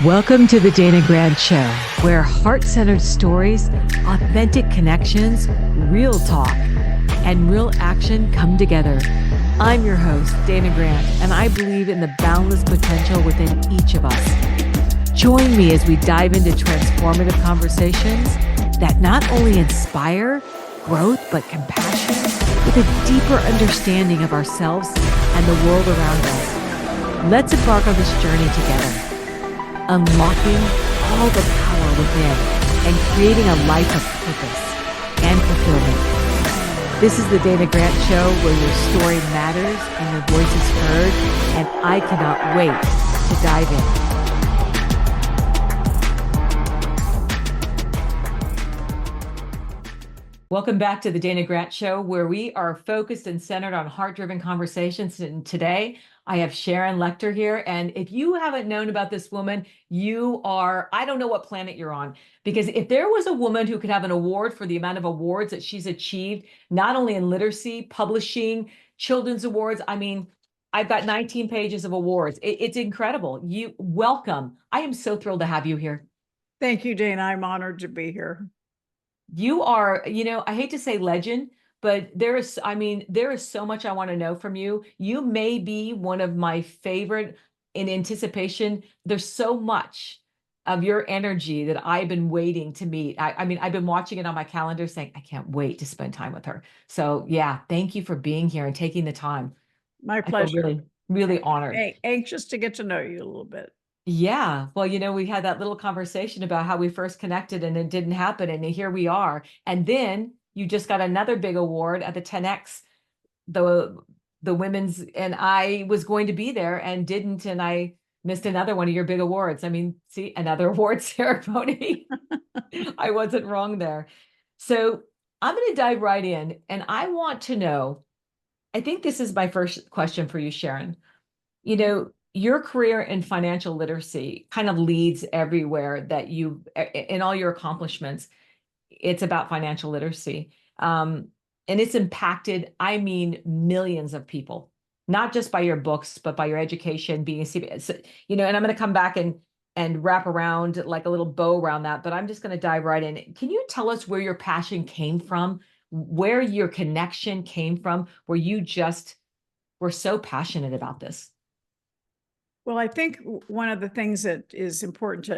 Welcome to the Dana Grant Show, where heart-centered stories, authentic connections, real talk, and real action come together. I'm your host, Dana Grant, and I believe in the boundless potential within each of us. Join me as we dive into transformative conversations that not only inspire growth, but compassion with a deeper understanding of ourselves and the world around us. Let's embark on this journey together, unlocking all the power within and creating a life of purpose and fulfillment. This is the Dana Grant Show, where your story matters and your voice is heard, and I cannot wait to dive in. Welcome back to the Dana Grant Show, where we are focused and centered on heart-driven conversations. And today I have Sharon Lechter here. And if you haven't known about this woman, you are, I don't know what planet you're on. Because if there was a woman who could have an award for the amount of awards that she's achieved, not only in literacy, publishing, children's awards, I mean, I've got 19 pages of awards. It's incredible. You welcome. I am so thrilled to have you here. Thank you, Dana. I'm honored to be here. You are, I hate to say legend, but there is so much I want to know from you. You may be one of my favorite in anticipation. There's so much of your energy that I've been waiting to meet. I mean, I've been watching it on my calendar saying, I can't wait to spend time with her. So yeah, thank you for being here and taking the time. My I feel pleasure. really, really honored. Anxious to get to know you a little bit. Yeah. Well, we had that little conversation about how we first connected and it didn't happen. And here we are. And then you just got another big award at the 10X, the women's, and I was going to be there and didn't. And I missed another one of your big awards. I mean, see, another award ceremony. I wasn't wrong there. So I'm going to dive right in. And I want to know, I think this is my first question for you, Sharon. Your career in financial literacy kind of leads everywhere that in all your accomplishments, it's about financial literacy. And it's impacted, I mean, millions of people, not just by your books, but by your education, being a CPA, and I'm going to come back and wrap around like a little bow around that, but I'm just going to dive right in. Can you tell us where your passion came from, where your connection came from, where you just were so passionate about this? Well, I think one of the things that is important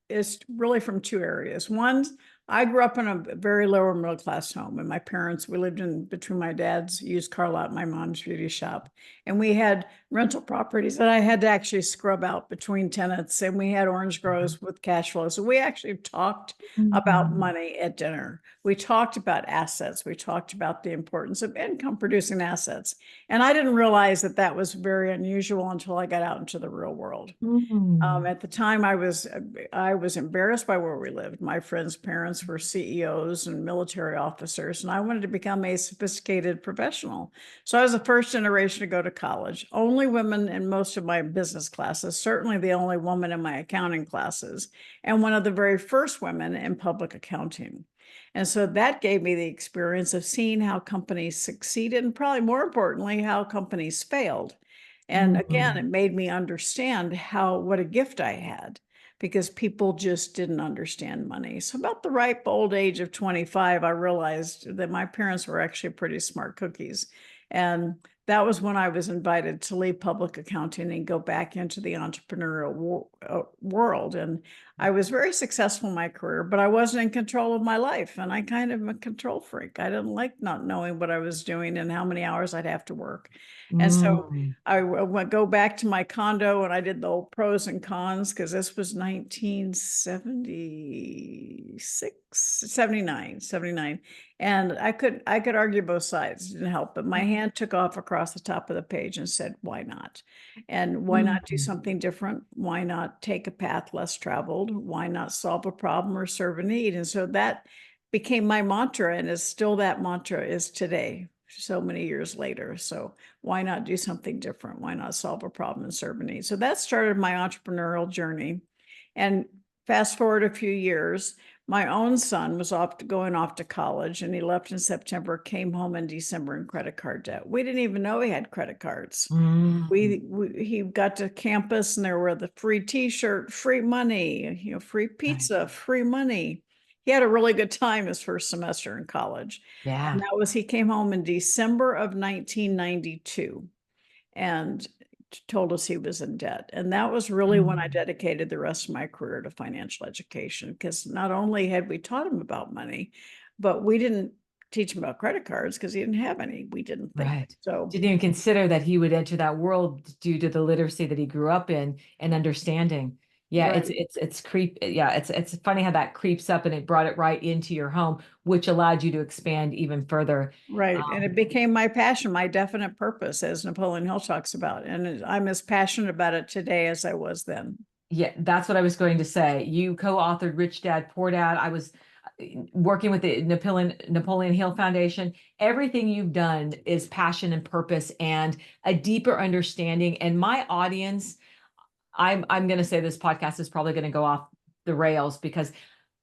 is really from two areas. One, I grew up in a very lower middle class home, and we lived in between my dad's used car lot and my mom's beauty shop. And we had rental properties that I had to actually scrub out between tenants, and we had orange groves with cash flow. So we actually talked about money at dinner. We talked about assets. We talked about the importance of income producing assets. And I didn't realize that that was very unusual until I got out into the real world. At the time, I was embarrassed by where we lived. My friends' parents were CEOs and military officers, and I wanted to become a sophisticated professional. So I was the first generation to go to college. Only women in most of my business classes, certainly the only woman in my accounting classes, and one of the very first women in public accounting. And so that gave me the experience of seeing how companies succeeded, and probably more importantly, how companies failed. And again, it made me understand what a gift I had, because people just didn't understand money. So about the ripe old age of 25, I realized that my parents were actually pretty smart cookies. And that was when I was invited to leave public accounting and go back into the entrepreneurial world. And I was very successful in my career, but I wasn't in control of my life. And I kind of am a control freak. I didn't like not knowing what I was doing and how many hours I'd have to work. And so I went go back to my condo, and I did the old pros and cons, because this was 79. And I could argue both sides, didn't help, but my hand took off across the top of the page and said, why not? And why not do something different? Why not take a path less traveled? Why not solve a problem or serve a need? And so that became my mantra, and is still that mantra is today, so many years later. So why not do something different? Why not solve a problem and serve a need? So that started my entrepreneurial journey. And fast forward a few years, My own son was going off to college, and he left in September, came home in December in credit card debt. We didn't even know he had credit cards. Mm, He got to campus and there were the free t-shirt, free money, free right. pizza, free money. He had a really good time his first semester in college. And Yeah. he came home in December of 1992 and told us he was in debt. And that was really when I Mm, dedicated the rest of my career to financial education, because not only had we taught him about money, but we didn't teach him about credit cards because he didn't have any. We didn't think right. so. Didn't even consider that he would enter that world due to the literacy that he grew up in and understanding. Yeah, Right. it's funny how that creeps up and it brought it right into your home, which allowed you to expand even further. Right. And it Um, became my passion, my definite purpose, as Napoleon Hill talks about. And I'm as passionate about it today as I was then. Yeah, that's what I was going to say. You co-authored Rich Dad, Poor Dad. I was working with the Napoleon Hill Foundation. Everything you've done is passion and purpose and a deeper understanding. And my audience, I'm going to say this podcast is probably going to go off the rails because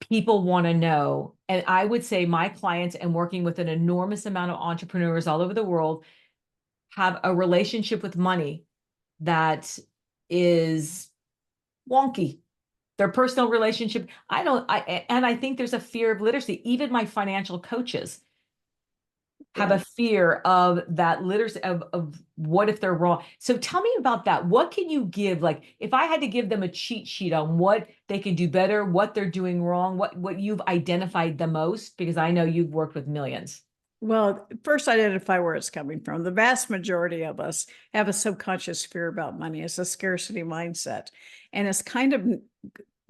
people want to know. And I would say my clients and working with an enormous amount of entrepreneurs all over the world have a relationship with money that is wonky. Their personal relationship. And I think there's a fear of literacy. Even my financial coaches have Yeah. a fear of that literacy of what if they're wrong. So tell me about that. What can you give? Like if I had to give them a cheat sheet on what they can do better, what they're doing wrong, what you've identified the most, because I know you've worked with millions. Well, first identify where it's coming from. The vast majority of us have a subconscious fear about money. It's a scarcity mindset. And it's kind of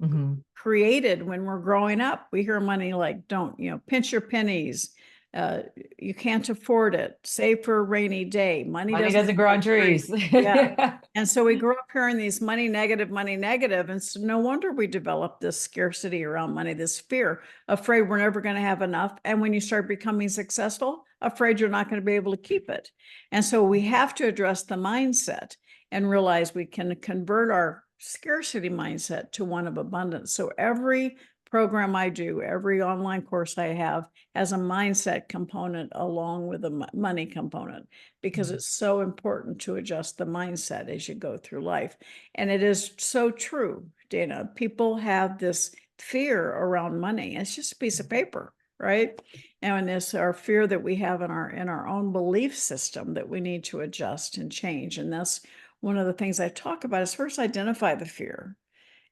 Mhm. created when we're growing up. We hear money like, don't, pinch your pennies. Uh, you can't afford it. Save for a rainy day. Money Money doesn't doesn't grow grow on on trees. trees. Yeah. Yeah. And so we grew up hearing these money negative, money negative. And so no wonder we developed this scarcity around money, this fear, afraid we're never going to have enough. And when you start becoming successful, afraid you're not going to be able to keep it. And so we have to address the mindset and realize we can convert our scarcity mindset to one of abundance. So every program I do, every online course I have has a mindset component along with a money component, because it's so important to adjust the mindset as you go through life. And it is so true, Dana. People have this fear around money. It's just a piece of paper, right? And it's our fear that we have in our own belief system that we need to adjust and change. And that's one of the things I talk about is first identify the fear.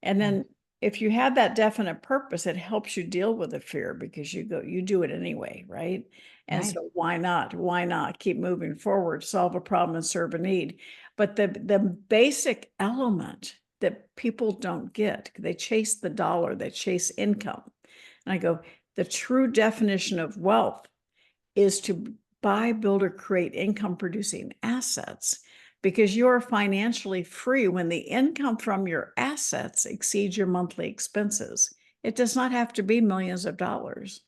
And Right. then if you have that definite purpose, it helps you deal with the fear because you do it anyway, right? And Right. so why not? Why not keep moving forward, solve a problem and serve a need? But the basic element that people don't get, they chase the dollar, they chase income. And I go, the true definition of wealth is to buy, build, or create income producing assets, because you're financially free when the income from your assets exceeds your monthly expenses. It does not have to be millions of dollars.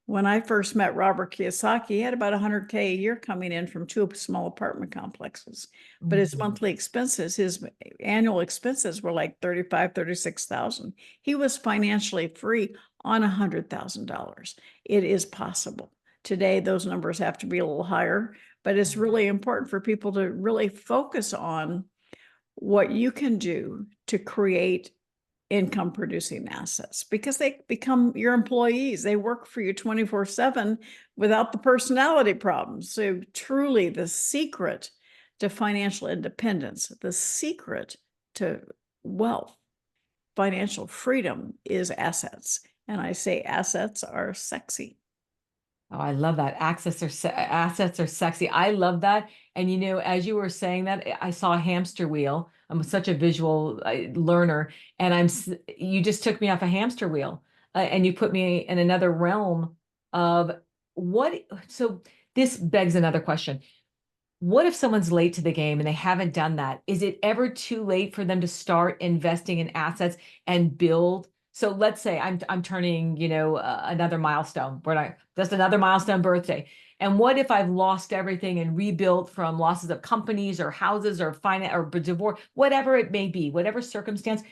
When I first met Robert Kiyosaki, he had about 100K a year coming in from two small apartment complexes. But his Mhm. monthly expenses, his annual expenses were like 35, 36,000. He was financially free on $100,000. It is possible. Today, those numbers have to be a little higher, but it's really important for people to really focus on what you can do to create income producing assets, because they become your employees. They work for you 24/7 without the personality problems. So truly the secret to financial independence, the secret to wealth, financial freedom is assets. And I say assets are sexy. Oh, I love that. Assets are sexy. I love that. And as you were saying that, I saw a hamster wheel. I'm such a visual learner, and you just took me off a hamster wheel, and you put me in another realm of what. So this begs another question. What if someone's late to the game and they haven't done that? Is it ever too late for them to start investing in assets and build? So let's say I'm turning, another milestone, just another milestone birthday. And what if I've lost everything and rebuilt from losses of companies or houses or finance or divorce, whatever it may be, whatever circumstance,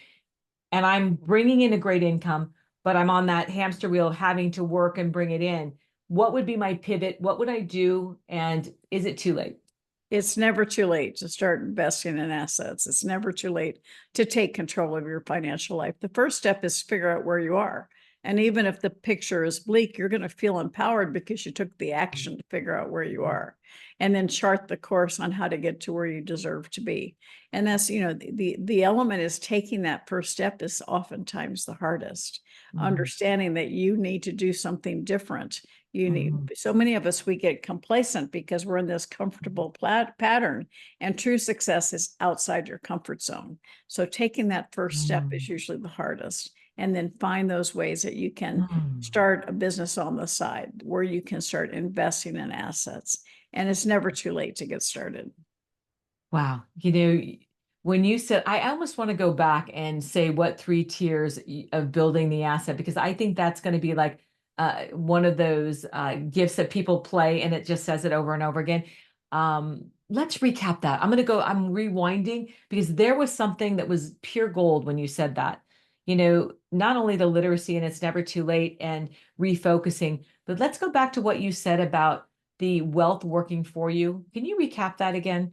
and I'm bringing in a great income, but I'm on that hamster wheel having to work and bring it in. What would be my pivot? What would I do? And is it too late? It's never too late to start investing in assets. It's never too late to take control of your financial life. The first step is to figure out where you are. And even if the picture is bleak, you're going to feel empowered because you took the action to figure out where you are, and then chart the course on how to get to where you deserve to be. And that's, the element is taking that first step is oftentimes the hardest. Understanding that you need to do something different. So many of us, we get complacent because we're in this comfortable pattern, and true success is outside your comfort zone. So taking that first step is usually the hardest, and then find those ways that you can start a business on the side where you can start investing in assets. And it's never too late to get started. Wow. When you said, I almost want to go back and say what 3 tiers of building the asset, because I think that's going to be like one of those gifts that people play and it just says it over and over again. Let's recap that. I'm rewinding because there was something that was pure gold when you said that. Not only the literacy and it's never too late and refocusing, but let's go back to what you said about the wealth working for you. Can you recap that again?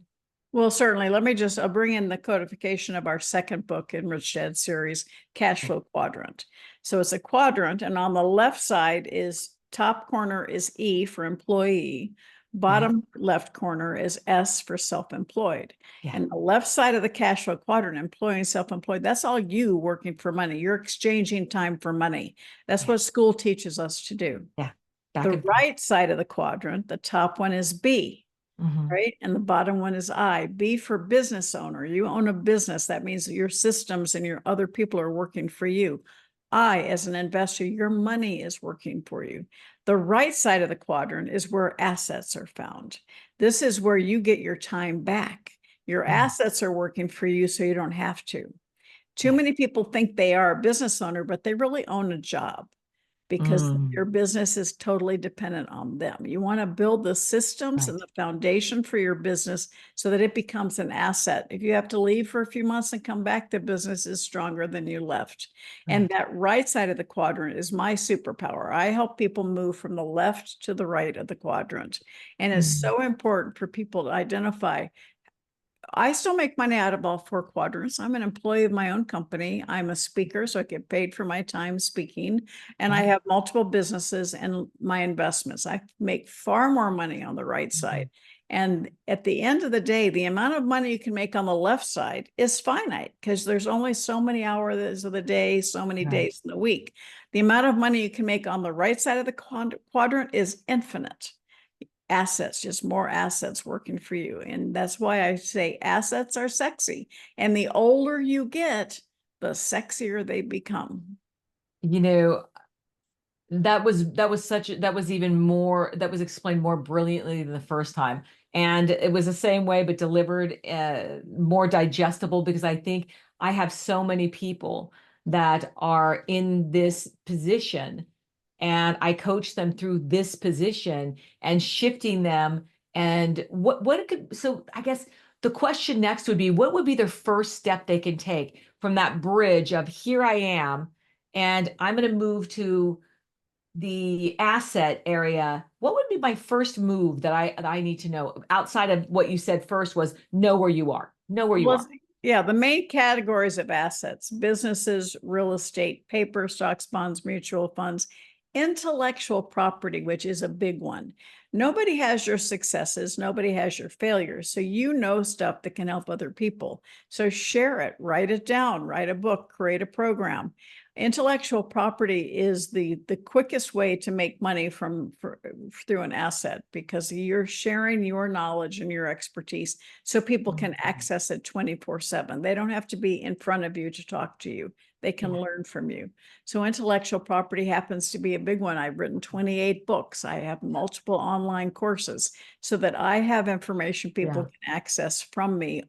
Well, certainly. I'll bring in the codification of our second book in Rich Dad series, Cash Flow Quadrant. So it's a quadrant, and on the left side is top corner is E for employee, bottom left corner is S for self-employed. Yeah. And the left side of the cash flow quadrant, employee and self-employed, that's all you working for money. You're exchanging time for money. That's what school teaches us to do. Yeah. The right side of the quadrant, the top one is B. Right. And the bottom one is I. B for business owner. You own a business. That means that your systems and your other people are working for you. I, as an investor, your money is working for you. The right side of the quadrant is where assets are found. This is where you get your time back. Your assets are working for you, so you don't have to. Too many people think they are a business owner, but they really own a job, because your business is totally dependent on them. You want to build the systems and the foundation for your business so that it becomes an asset. If you have to leave for a few months and come back, the business is stronger than you left. And that right side of the quadrant is my superpower. I help people move from the left to the right of the quadrant. And it's so important for people to identify. I still make money out of all 4 quadrants. I'm an employee of my own company. I'm a speaker, so I get paid for my time speaking. And I have multiple businesses and my investments. I make far more money on the right side. And at the end of the day, the amount of money you can make on the left side is finite because there's only so many hours of the day, so many days in the week. The amount of money you can make on the right side of the quadrant is infinite. Assets, just more assets working for you. And that's why I say assets are sexy. And the older you get, the sexier they become. That was explained more brilliantly than the first time. And it was the same way, but delivered more digestible, because I think I have so many people that are in this position and I coach them through this position and shifting them. And so I guess the question next would be, what would be the first step they can take from that bridge of here I am, and I'm going to move to the asset area? What would be my first move that I need to know outside of what you said first was know where you are, Yeah, the main categories of assets: businesses, real estate, paper, stocks, bonds, mutual funds, intellectual property, which is a big one. Nobody has your successes. Nobody has your failures. So you know stuff that can help other people. So share it, write it down, write a book, create a program. Intellectual property is the quickest way to make money through an asset, because you're sharing your knowledge and your expertise so people can access it 24/7. They don't have to be in front of you to talk to you. They can learn from you. So intellectual property happens to be a big one. I've written 28 books. I have multiple online courses so that I have information people can access from me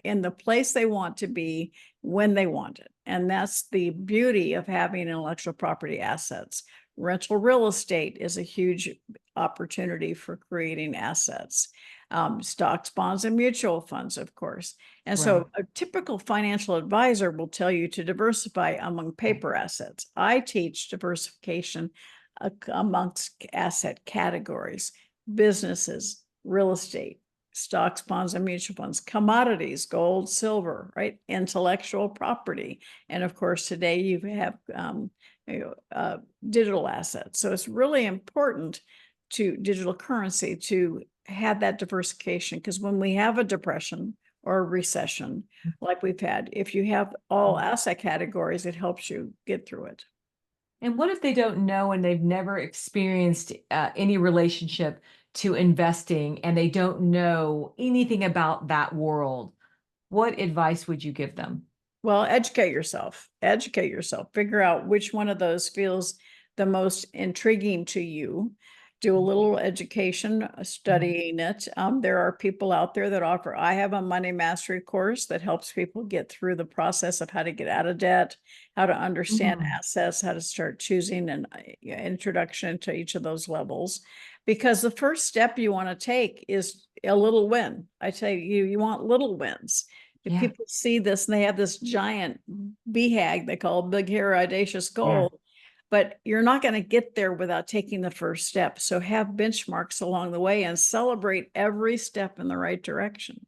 in the place they want to be when they want it. And that's the beauty of having intellectual property assets. Rental real estate is a huge opportunity for creating assets. Stocks, bonds, and mutual funds, of course. And Right. so a typical financial advisor will tell you to diversify among paper assets. I teach diversification amongst asset categories, businesses, real estate, stocks, bonds, and mutual funds, commodities, gold, silver, right? Intellectual property. And of course, today you have digital assets. So it's really important to digital currency to have that diversification, because when we have a depression or a recession like we've had, if you have all asset categories, it helps you get through it. And what if they don't know and they've never experienced any relationship to investing and they don't know anything about that world? What advice would you give them? Well, educate yourself. Educate yourself. Figure out which one of those feels the most intriguing to you. Do a little education, studying it. There are people out there that offer. I have a money mastery course that helps people get through the process of how to get out of debt, how to understand Mhm. assets, how to start choosing an introduction to each of those levels. Because the first step you want to take is a little win. I tell you, you want little wins. If Yeah. people see this and they have this giant BHAG they call big, hairy, audacious Yeah. goal, but you're not going to get there without taking the first step. So have benchmarks along the way and celebrate every step in the right direction.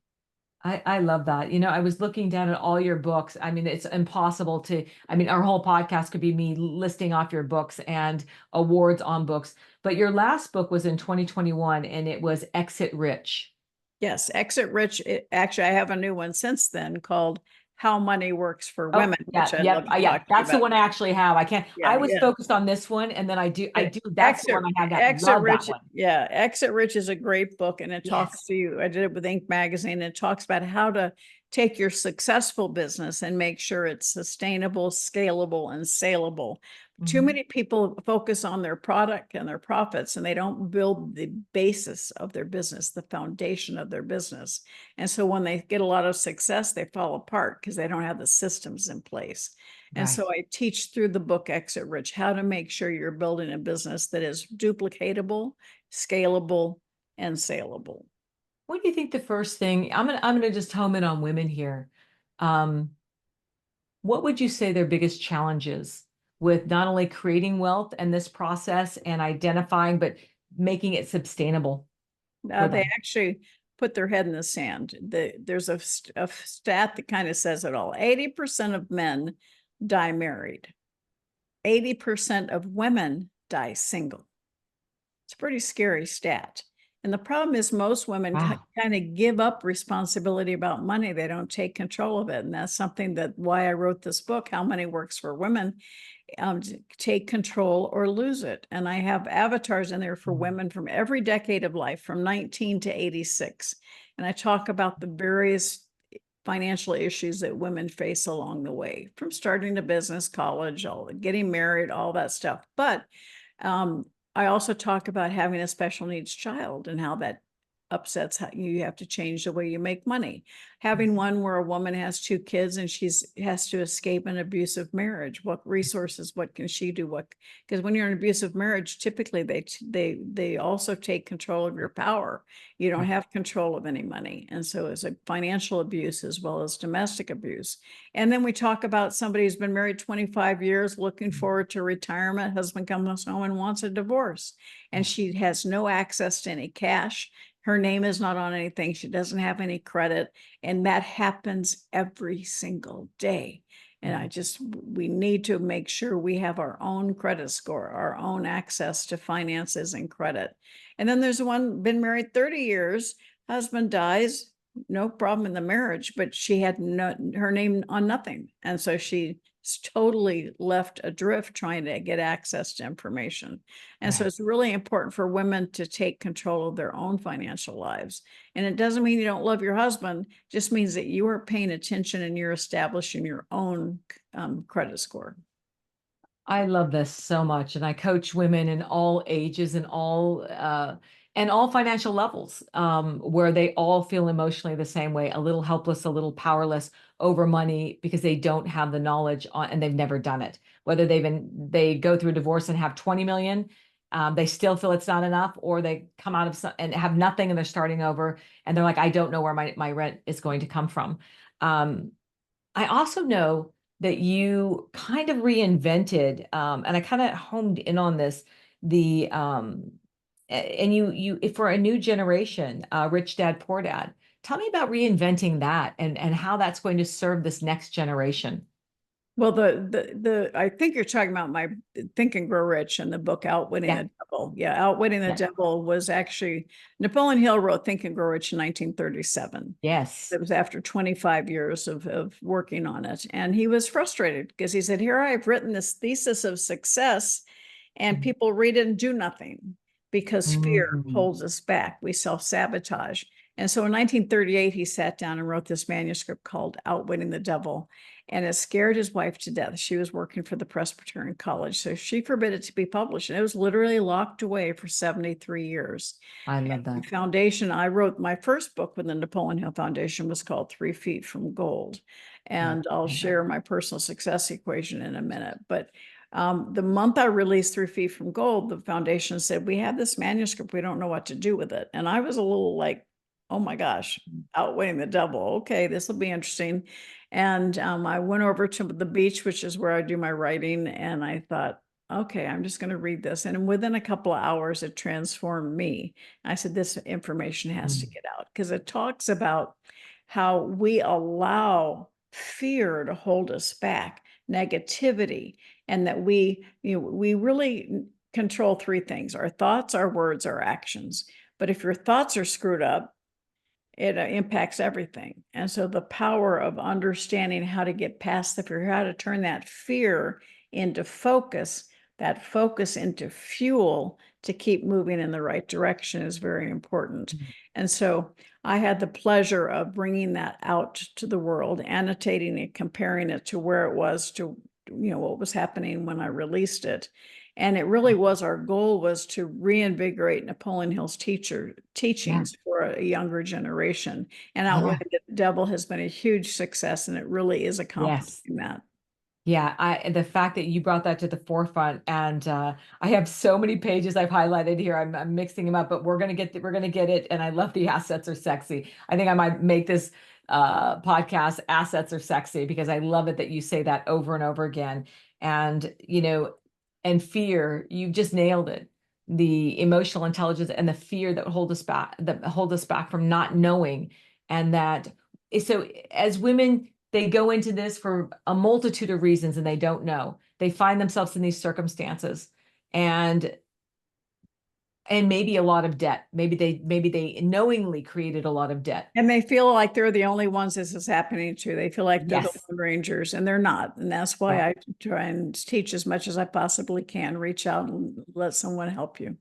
I love that. You know, I was looking down at all your books. I mean, it's impossible to, I mean, our whole podcast could be me listing off your books and awards on books. But your last book was in 2021 and it was Exit Rich. Yes, Exit Rich. Actually, I have a new one since then called How Money Works for Oh, Women, yeah, which I'd yep, love to yeah. talk to you That's the about. one I actually have. I can't, I Yeah, was yeah. focused on this one and then I do, that's the Exit one I have that, Exit love that Rich, one. yeah, Exit Rich is a great book, and it talks Yes. to you. I did it with Inc. magazine. And it talks about how to take your successful business and make sure it's sustainable, scalable, and saleable. Too Mhm. many people focus on their product and their profits, and they don't build the basis of their business, the foundation of their business. And so when they get a lot of success, they fall apart because they don't have the systems in place. And Right. so I teach through the book Exit Rich how to make sure you're building a business that is duplicatable, scalable, and saleable. What do you think the first thing, I'm gonna just home in on women here. Um, what would you say their biggest challenges with not only creating wealth and this process and identifying, but making it sustainable for They them? actually put their head in the sand. There's a stat that kind of says it all. 80% of men die married. 80% of women die single. It's a pretty scary stat. And the problem is most women Wow. kind of give up responsibility about money. They don't take control of it. And that's something that why I wrote this book, How Money Works for Women, take control or lose it. And I have avatars in there for Mm. women from every decade of life, from 19 to 86. And I talk about the various financial issues that women face along the way, from starting a business, college, all getting married, all that stuff. But um, I also talk about having a special needs child and how that upsets how you have to change the way you make money. Having one where a woman has two kids and she's has to escape an abusive marriage. What resources? What can she do? What, because when you're in an abusive marriage, typically they also take control of your power. You don't Right. have control of any money, and so it's a financial abuse as well as domestic abuse. And then we talk about somebody who's been married 25 years, looking forward to retirement. Husband comes home and wants a divorce, and she has no access to any cash. Her name is not on anything. She doesn't have any credit. And that happens every single day. And we need to make sure we have our own credit score, our own access to finances and credit. And then there's one been married 30 years, husband dies, no problem in the marriage, but she had her name on nothing. And so she totally left adrift trying to get access to information. And so Right. it's really important for women to take control of their own financial lives. And it doesn't mean you don't love your husband, just means that you are paying attention and you're establishing your own credit score. I love this so much. And I coach women in all ages and all and all financial levels, where they all feel emotionally the same way, a little helpless, a little powerless over money because they don't have the knowledge on, and they've never done it. Whether they go through a divorce and have 20 million, they still feel it's not enough, or they come out of some and have nothing and they're starting over and they're like, I don't know where my rent is going to come from. Um, I also know that you kind of reinvented, and I kind of homed in on this, the and you if for a new generation, Rich Dad Poor Dad. Tell me about reinventing that and how that's going to serve this next generation. Well, I think you're talking about my Think and Grow Rich and the book Outwitting Yeah, the Devil. Yeah, Outwitting the yeah, Devil was actually Napoleon Hill wrote Think and Grow Rich in 1937. yes. It was after 25 years of working on it. And he was frustrated because he said, here I've written this thesis of success, and people read it and do nothing because fear Mm, holds us back. We self-sabotage. And so in 1938, he sat down and wrote this manuscript called Outwitting the Devil. And it scared his wife to death. She was working for the Presbyterian College, so she forbid it to be published. And it was literally locked away for 73 years. I love that. Foundation, I wrote my first book with the Napoleon Hill Foundation was called 3 Feet from Gold. Yeah, And I'll love that. share my personal success equation in a minute. But the month I released 3 Feet from Gold, the foundation said, we have this manuscript. We don't know what to do with it. And I was a little like, oh my gosh, outweighing the devil. Okay, this will be interesting. And I went over to the beach, which is where I do my writing. And I thought, okay, I'm just going to read this. And within a couple of hours, it transformed me. I said, this information has to Mm, get out because it talks about how we allow fear to hold us back, negativity, and that we really control three things: our thoughts, our words, our actions. But if your thoughts are screwed up, it impacts everything. And so the power of understanding how to get past the fear, how to turn that fear into focus, that focus into fuel to keep moving in the right direction is very important. mm, And so I had the pleasure of bringing that out to the world, annotating it, comparing it to where it was to, what was happening when I released it. And it really was, our goal was to reinvigorate Napoleon Hill's yeah, teachings for a younger generation. And yeah, Outwitting the Devil has been a huge success, and it really is yes. accomplishing that. Yeah, the fact that you brought that to the forefront, and I have so many pages I've highlighted here. I'm mixing them up, but we're gonna get it. And I love the assets are sexy. I think I might make this podcast "Assets Are Sexy" because I love it that you say that over and over again. And and fear, you just nailed it. The emotional intelligence and the fear that hold us back from not knowing, and that so as women they go into this for a multitude of reasons and they don't know. They find themselves in these circumstances and maybe a lot of debt. Maybe they knowingly created a lot of debt. And they feel like they're the only ones this is happening to. They feel like they're the Yes. Lone Rangers, and they're not. And that's why Yeah. I try and teach as much as I possibly can. Reach out and let someone help you.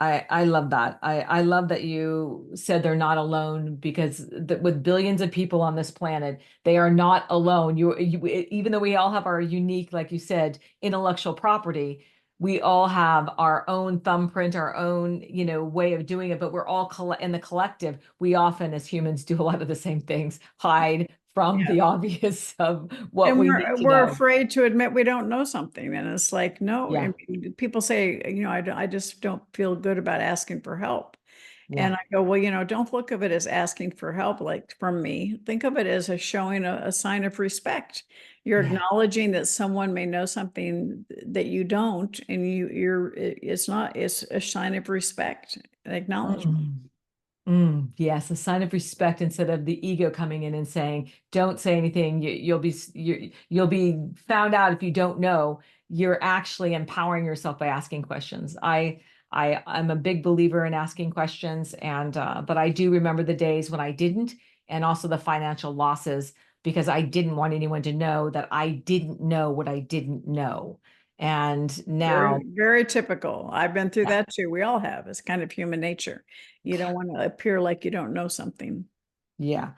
I love that. I love that you said they're not alone because with billions of people on this planet, they are not alone. Even though we all have our unique, like you said, intellectual property, we all have our own thumbprint, our own, way of doing it, but we're all in the collective. We often, as humans, do a lot of the same things, hide from Yeah. the obvious of what And we need we're to we're know. afraid to admit we don't know something, and it's like, no. Yeah. I mean, people say, I just don't feel good about asking for help. Yeah. And I go, well, don't look of it as asking for help, like from me. Think of it as a showing a sign of respect. You're Yeah. acknowledging that someone may know something that you don't, and it's a sign of respect, an acknowledgement. Mm. Yes, a sign of respect instead of the ego coming in and saying, "Don't say anything. You'll be found out if you don't know." You're actually empowering yourself by asking questions. I'm a big believer in asking questions, and but I do remember the days when I didn't, and also the financial losses because I didn't want anyone to know that I didn't know what I didn't know. And Very, now, very typical. I've been through yeah. that too. We all have. It's kind of human nature. You don't want to appear like you don't know something. Yeah.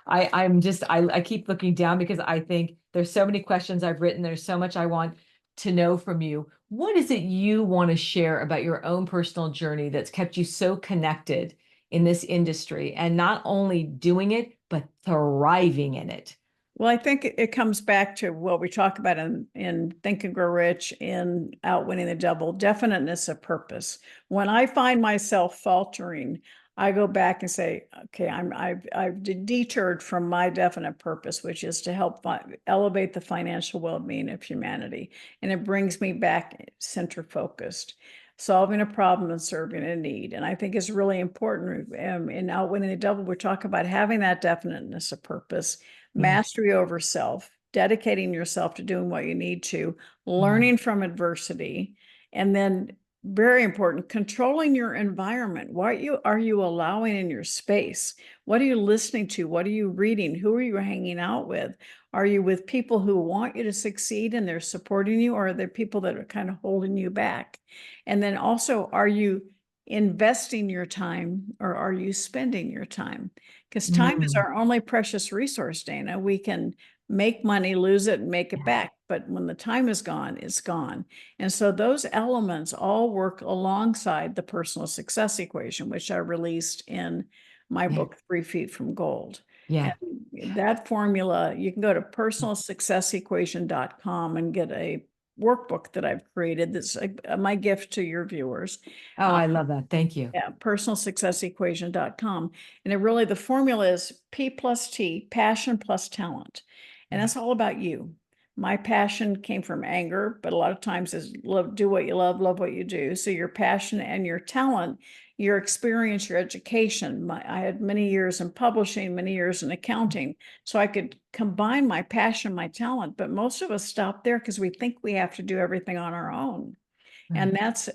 I keep looking down because I think there's so many questions I've written. There's so much I want to know from you, what is it you want to share about your own personal journey that's kept you so connected in this industry and not only doing it, but thriving in it? Well, I think it comes back to what we talk about in Think and Grow Rich, in Outwitting the Devil, definiteness of purpose. When I find myself faltering, I go back and say, okay, I've deterred from my definite purpose, which is to help elevate the financial well-being of humanity. And it brings me back center focused, solving a problem and serving a need. And I think it's really important in Outwitting the Devil, we talk about having that definiteness of purpose, Yeah. mastery over self, dedicating yourself to doing what you need to, Mm. learning from adversity, and then very important, controlling your environment. What are you allowing in your space? What are you listening to? What are you reading? Who are you hanging out with? Are you with people who want you to succeed and they're supporting you, or are there people that are kind of holding you back? And then also, are you investing your time or are you spending your time? Because time is Mm. our only precious resource, Dana. We can make money, lose it, and make it Yeah. back. But when the time is gone, it's gone. And so those elements all work alongside the personal success equation, which I released in my Yeah. book, 3 Feet from Gold. Yeah. And that formula, you can go to personalsuccessequation.com and get a workbook that I've created. That's my gift to your viewers. Oh, I love that. Thank you. Yeah, personalsuccessequation.com. And it really, the formula is P plus T, passion plus talent. And that's all about you. My passion came from anger, but a lot of times is love, do what you love what you do. So your passion and your talent, your experience, your education. I had many years in publishing, many years in accounting. So I could combine my passion, my talent, but most of us stop there because we think we have to do everything on our own. And Right. that's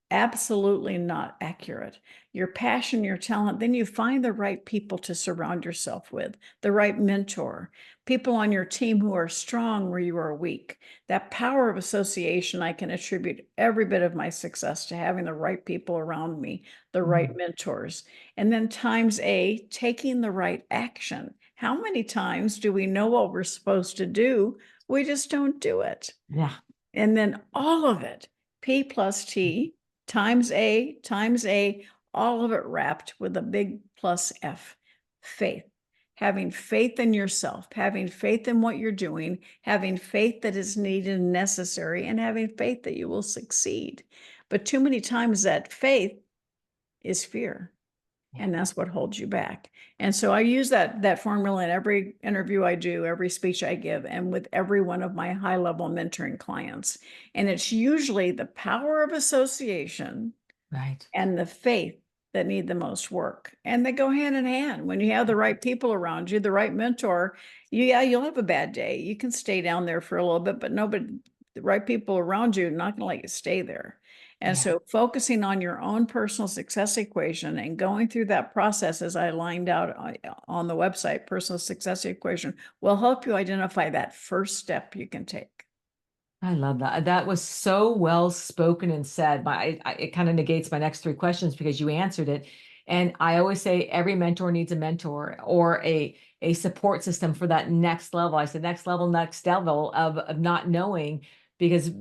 absolutely not accurate. Your passion, your talent, then you find the right people to surround yourself with, the right mentor, people on your team who are strong where you are weak. That power of association, I can attribute every bit of my success to having the right people around me, the right Mm. mentors. And then times A, taking the right action. How many times do we know what we're supposed to do? We just don't do it. Yeah. And then all of it, P plus T times A, all of it wrapped with a big plus F, faith. Having faith in yourself, having faith in what you're doing, having faith that is needed and necessary, and having faith that you will succeed. But too many times that faith is fear. Yeah. And that's what holds you back. And so I use that formula in every interview I do, every speech I give, and with every one of my high-level mentoring clients. And it's usually the power of association Right. and the faith that need the most work. And they go hand in hand. When you have the right people around you, the right mentor, you'll have a bad day. You can stay down there for a little bit, but the right people around you are not going to let you stay there. And Yeah. so focusing on your own personal success equation and going through that process as I lined out on the website, personal success equation, will help you identify that first step you can take. I love that. That was so well spoken and said. It kind of negates my next three questions because you answered it. And I always say every mentor needs a mentor or a support system for that next level. I said next level of not knowing, because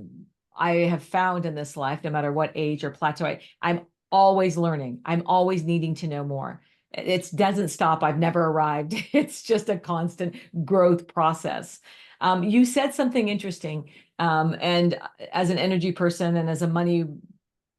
I have found in this life, no matter what age or plateau, I'm always learning. I'm always needing to know more. It doesn't stop. I've never arrived. It's just a constant growth process. You said something interesting. And as an energy person and as a money,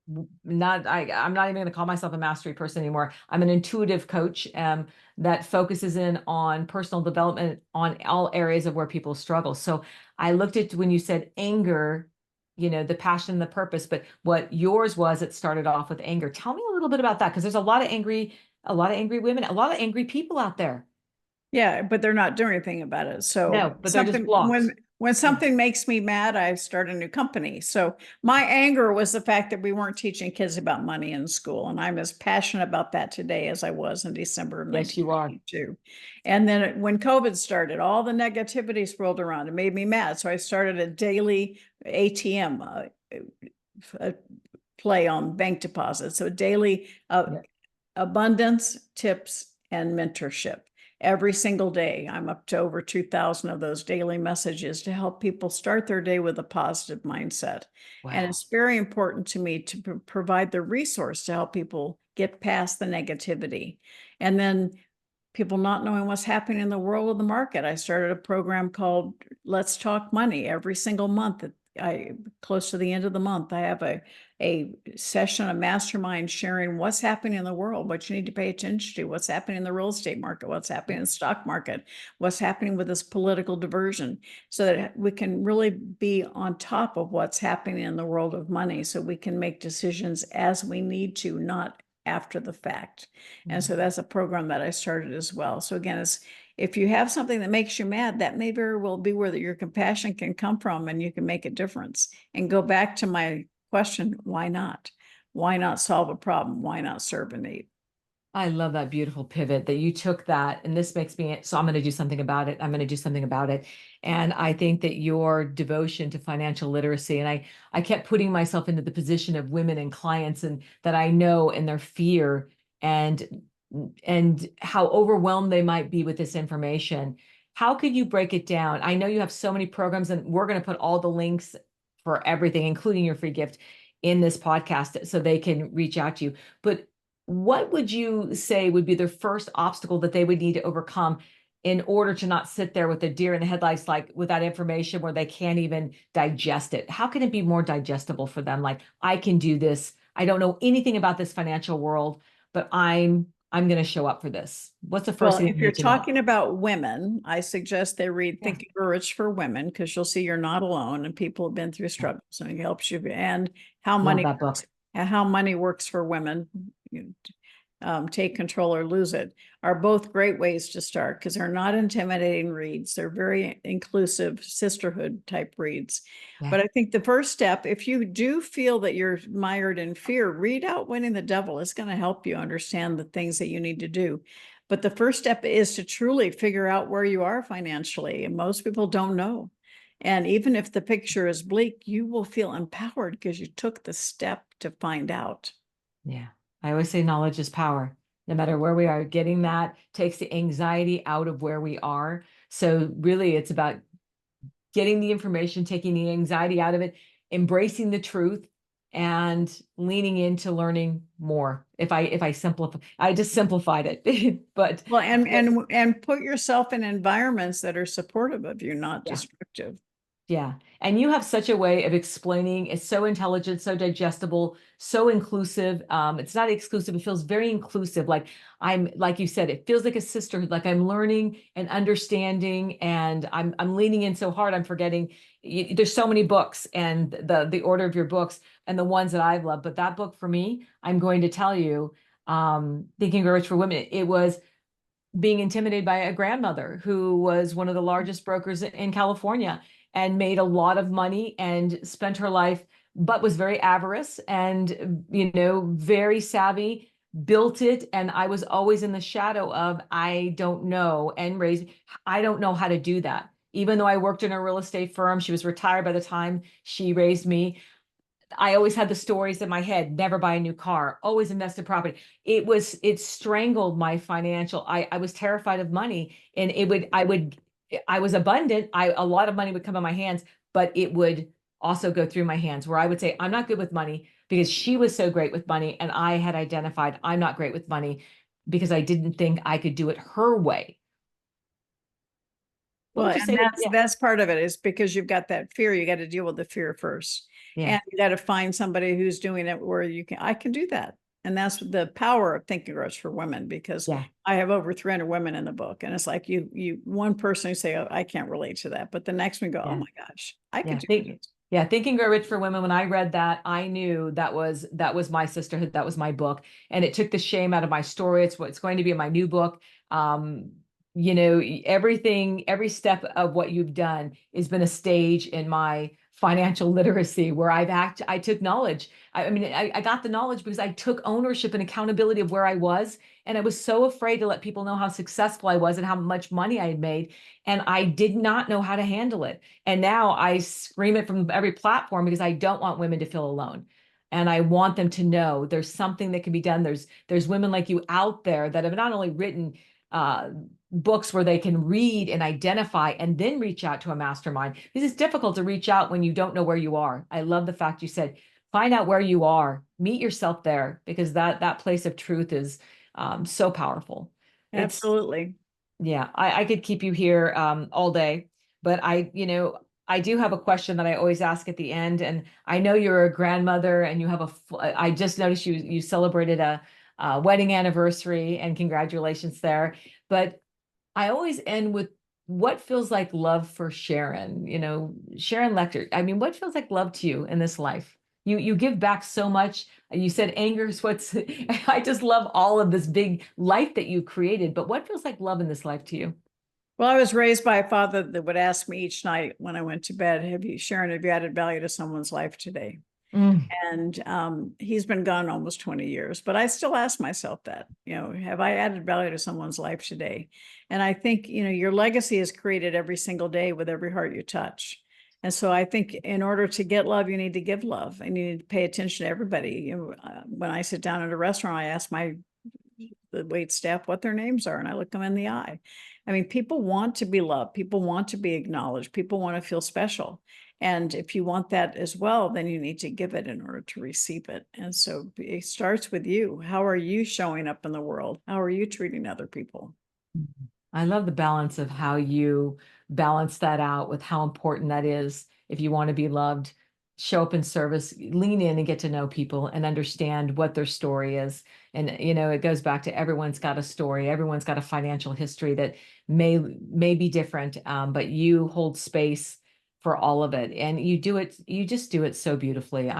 I'm not even going to call myself a mastery person anymore. I'm an intuitive coach that focuses in on personal development on all areas of where people struggle. So I looked at when you said anger, the passion, the purpose, but what yours was, it started off with anger. Tell me a little bit about that, because there's a lot of angry women, a lot of angry people out there. Yeah, but they're not doing anything about it. So No, but they're just blocked. when Yeah. something makes me mad, I start a new company. So my anger was the fact that we weren't teaching kids about money in school. And I'm as passionate about that today as I was in December of Yes, you are. 1992. And then when COVID started, all the negativity swirled around. It made me mad. So I started a daily ATM play on bank deposits. So daily Yeah. abundance, tips, and mentorship. every single day. I'm up to over 2,000 of those daily messages to help people start their day with a positive mindset. And Wow. it's very important to me to provide the resource to help people get past the negativity. And then people not knowing what's happening in the world of the market. I started a program called Let's Talk Money every single month. I close to the end of the month, I have a session, a mastermind sharing what's happening in the world, what you need to pay attention to, what's happening in the real estate market, what's happening in the stock market, what's happening with this political diversion, so that we can really be on top of what's happening in the world of money, so we can make decisions as we need to, not after the fact. And so that's a program that I started as well. So again, it's, if you have something that makes you mad, that may very well be where your compassion can come from, and you can make a difference. And go back to my question, why not? Why not solve a problem? Why not serve a need? I love that beautiful pivot that you took that, and this makes me, so I'm going to do something about it. I'm going to do something about it. And I think that your devotion to financial literacy, and I kept putting myself into the position of women and clients and that I know, and their fear and how overwhelmed they might be with this information. How could you break it down? I know you have so many programs, and we're going to put all the links for everything, including your free gift, in this podcast so they can reach out to you. But what would you say would be the first obstacle that they would need to overcome in order to not sit there with a deer in the headlights, like with that information where they can't even digest it? How can it be more digestible for them? Like, I can do this. I don't know anything about this financial world, but I'm going to show up for this. What's the first Well, thing they if you're need to know? talking about women, I suggest they read Yeah, Think and Grow Rich for Women, because you'll see you're not alone and people have been through yeah. struggles, and it helps you. And how Love money that works, book. how money works for women. Take Control or Lose It, are both great ways to start, because they're not intimidating reads. They're very inclusive sisterhood type reads. Yeah, But I think the first step, if you do feel that you're mired in fear, read Outwitting the Devil. It's going to help you understand the things that you need to do. But the first step is to truly figure out where you are financially. And most people don't know. And even if the picture is bleak, you will feel empowered because you took the step to find out. yeah. I always say knowledge is power. No matter where we are, getting that takes the anxiety out of where we are. So really, it's about getting the information, taking the anxiety out of it, embracing the truth, and leaning into learning more. If I simplify, I just simplified it, but Well, and put yourself in environments that are supportive of you, not yeah. destructive. Yeah. And you have such a way of explaining. It's so intelligent, so digestible, so inclusive. It's not exclusive. It feels very inclusive. Like like you said, it feels like a sisterhood, like I'm learning and understanding, and I'm leaning in so hard. I'm forgetting there's so many books, and the order of your books and the ones that I've loved. But that book for me, I'm going to tell you, Thinking and Grow Rich for Women, it was being intimidated by a grandmother who was one of the largest brokers in California and made a lot of money and spent her life, but was very avarice and, very savvy, built it. And I was always in the shadow of, I don't know, and I don't know how to do that. Even though I worked in a real estate firm, she was retired by the time she raised me. I always had the stories in my head, never buy a new car, always invest in property. It strangled my financial. I was terrified of money, and I was abundant. A lot of money would come in my hands, but it would also go through my hands where I would say, I'm not good with money, because she was so great with money. And I had identified I'm not great with money because I didn't think I could do it her way. What Well, would you and say to, yeah, that's part of it, is because you've got that fear, you got to deal with the fear first. yeah, And you got to find somebody who's doing it where I can do that. And that's the power of Thinking Growth for Women, because yeah, I have over 300 women in the book. And it's like one person you say, oh, I can't relate to that. But the next one go, oh yeah. my gosh, I could Yeah, do think that. yeah, Think and Grow Rich for Women. When I read that, I knew that was my sisterhood. That was my book, and it took the shame out of my story. It's going to be in my new book. Um, everything, every step of what you've done has been a stage in my financial literacy where I took knowledge. I got the knowledge because I took ownership and accountability of where I was, and I was so afraid to let people know how successful I was and how much money I had made, and I did not know how to handle it. And now I scream it from every platform because I don't want women to feel alone. And I want them to know there's something that can be done. There's women like you out there that have not only written books where they can read and identify and then reach out to a mastermind. Because it's difficult to reach out when you don't know where you are. I love the fact you said, find out where you are, meet yourself there, because that place of truth is so powerful. It's Absolutely. yeah, I could keep you here all day, but I do have a question that I always ask at the end, and I know you're a grandmother and you have I just noticed you celebrated a wedding anniversary, and congratulations there. But I always end with what feels like love for Sharon, Sharon Lechter. I mean, what feels like love to you in this life? You give back so much. You said anger is what's I just love all of this big life that you created, but what feels like love in this life to you? Well, I was raised by a father that would ask me each night when I went to bed, Sharon, have you added value to someone's life today? Mm. And he's been gone almost 20 years, but I still ask myself that, have I added value to someone's life today? And I think, your legacy is created every single day with every heart you touch. And so I think in order to get love, you need to give love, and you need to pay attention to everybody. When I sit down at a restaurant, I ask the wait staff what their names are, and I look them in the eye. I mean, people want to be loved. People want to be acknowledged. People want to feel special. And if you want that as well, then you need to give it in order to receive it. And so it starts with you. How are you showing up in the world? How are you treating other people? I love the balance of how you balance that out with how important that is. If you want to be loved, show up in service, lean in and get to know people and understand what their story is. And, it goes back to everyone's got a story. Everyone's got a financial history that may be different, but you hold space for all of it. And you just do it so beautifully.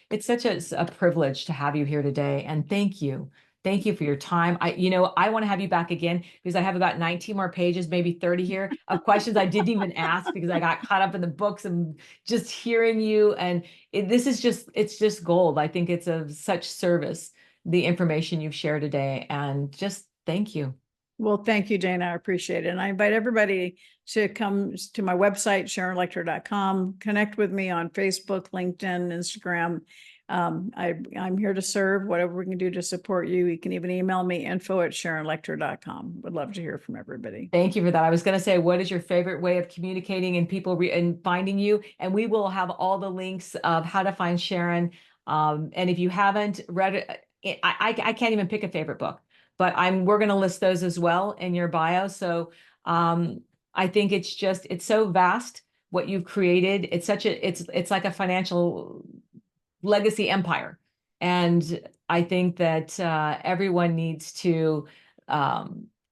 It's such a privilege to have you here today. And thank you. Thank you for your time. I want to have you back again because I have about 19 more pages, maybe 30 here of questions I didn't even ask because I got caught up in the books and just hearing you. And it's just gold. I think it's of such service, the information you've shared today. And just thank you. Well, thank you, Dana. I appreciate it. And I invite everybody to come to my website, SharonLechter.com, connect with me on Facebook, LinkedIn, Instagram. I'm here to serve. Whatever we can do to support you. You can even email me, info@SharonLechter.com. Would love to hear from everybody. Thank you for that. I was going to say, what is your favorite way of communicating and people and finding you? And we will have all the links of how to find Sharon. And if you haven't read it, I can't even pick a favorite book, but we're going to list those as well in your bio. So I think it's so vast what you've created. It's like a financial legacy empire. And I think that everyone needs to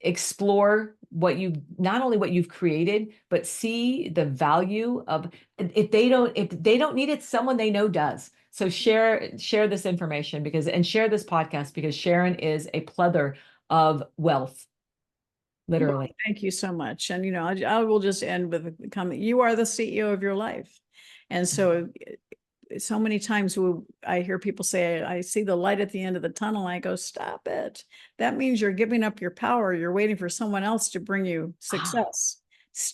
explore not only what you've created, but see the value of if they don't need it, someone they know does. So share this information and share this podcast because Sharon is a plethora of wealth, Well, literally. thank you so much. And, I will just end with a comment. You are the CEO of your life. And so many times I hear people say, I see the light at the end of the tunnel. I go, stop it. That means you're giving up your power. You're waiting for someone else to bring you success.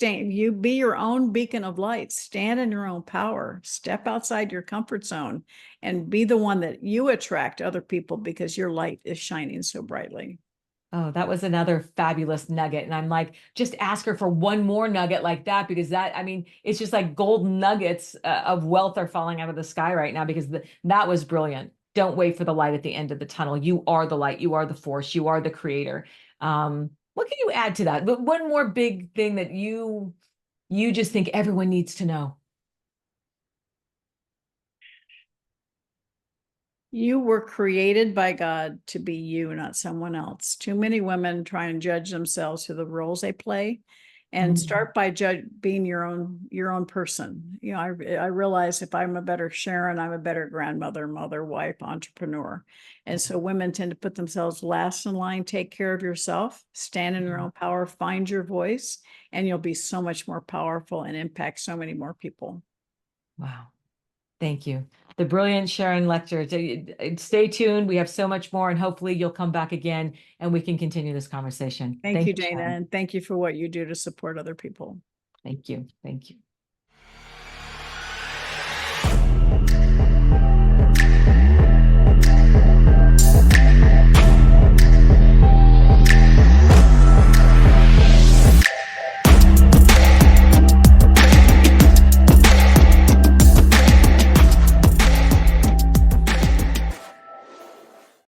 You be your own beacon of light, stand in your own power, step outside your comfort zone, and be the one that you attract other people because your light is shining so brightly. Oh, that was another fabulous nugget. And I'm like, just ask her for one more nugget like that, because it's just like golden nuggets of wealth are falling out of the sky right now because that was brilliant. Don't wait for the light at the end of the tunnel. You are the light. You are the force. You are the creator. What can you add to that? But one more big thing that you just think everyone needs to know. You were created by God to be you, not someone else. Too many women try and judge themselves through the roles they play, and start by being your own person. I realize if I'm a better Sharon, I'm a better grandmother, mother, wife, entrepreneur. And so women tend to put themselves last in line. Take care of yourself, stand in your own power, find your voice, and you'll be so much more powerful and impact so many more people. Wow. Thank you. The brilliant Sharon Lechter. Stay tuned. We have so much more, and hopefully you'll come back again and we can continue this conversation. Thank you, you, Dana, Sharon. and thank you for what you do to support other people. Thank you. Thank you.